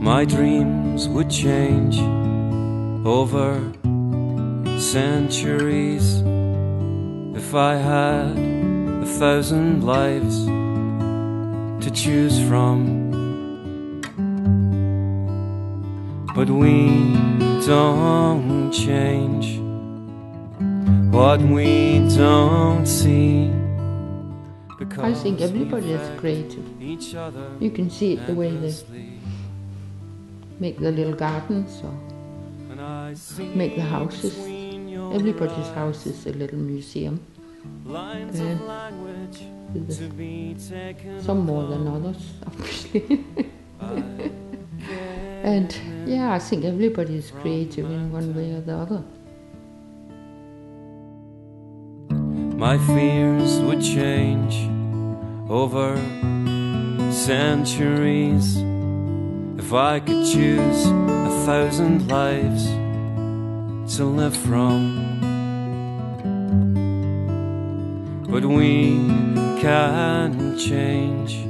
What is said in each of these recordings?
My dreams would change over centuries if I had 1,000 lives to choose from. But we don't change what we don't see. I think everybody is creative. You can see it the way they make the little gardens or make the houses. Everybody's house is a little museum. Some more than others, obviously. And yeah, I think everybody is creative in one way or the other. My fears would change over centuries if I could choose 1,000 lives to live from. But we can't change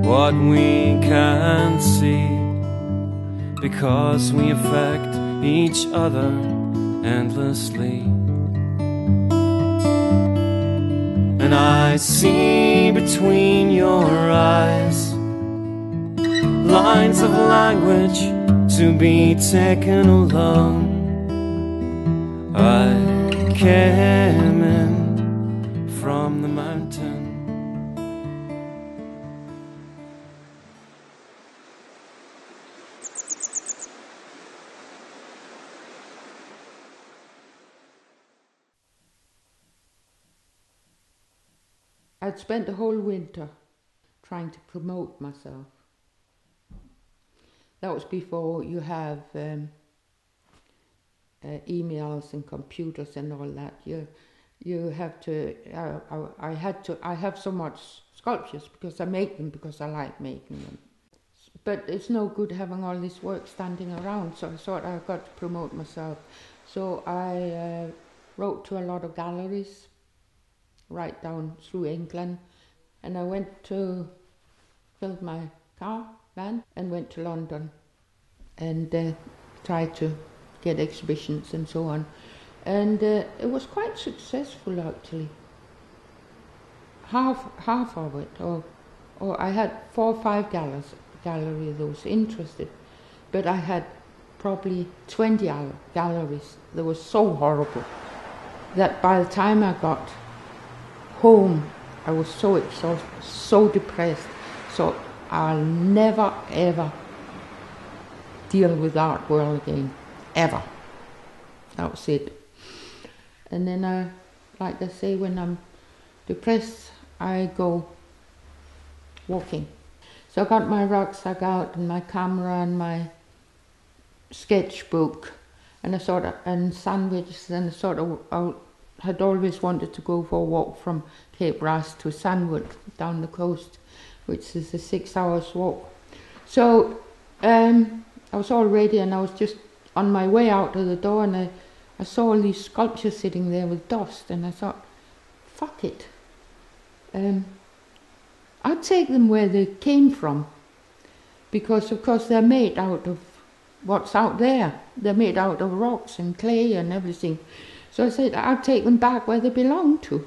what we can't see, because we affect each other endlessly. And I see between your eyes lines of language to be taken alone. I came in from the mountain. I'd spent the whole winter trying to promote myself. That was before you have emails and computers and all that. You have to. I have so much sculptures because I make them because I like making them. But it's no good having all this work standing around. So I thought I've got to promote myself. So I wrote to a lot of galleries right down through England, and I went to filled my van and went to London and tried to get exhibitions and so on, and it was quite successful actually. Half of it, or I had 4 or 5 galleries that was interested, but I had probably 20 galleries that was so horrible that by the time I got home, I was so exhausted, so depressed. So I'll never ever deal with art world again, ever. That was it. And then like I say, when I'm depressed, I go walking. So I got my rucksack out and my camera and my sketchbook and and sandwiches, and I had always wanted to go for a walk from Cape Wrath to Sandwood down the coast, which is a 6 hours walk. So I was all ready, and I was just on my way out of the door, and I saw all these sculptures sitting there with dust, and I thought, fuck it. I'd take them where they came from, because of course they're made out of what's out there. They're made out of rocks and clay and everything. So I said, I'll take them back where they belong to.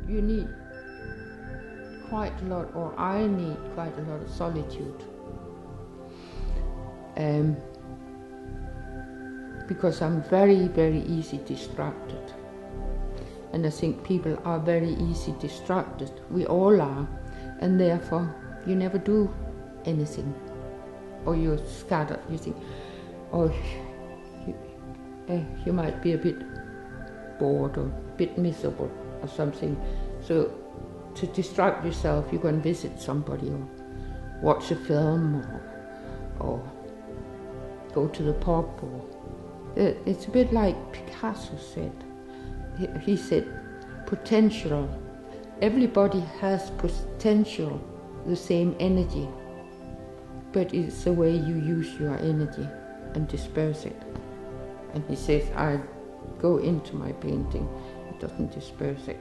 You need quite a lot, or I need quite a lot of solitude. Because I'm very, very easy distracted. And I think people are very easy distracted. We all are. And therefore, you never do anything. or you're scattered, you think, oh, you might be a bit bored or a bit miserable or something. So to distract yourself, you go and visit somebody or watch a film or go to the pub. It's a bit like Picasso said. He said, potential. Everybody has potential, the same energy, but it's the way you use your energy and disperse it. And he says, I go into my painting, it doesn't disperse it.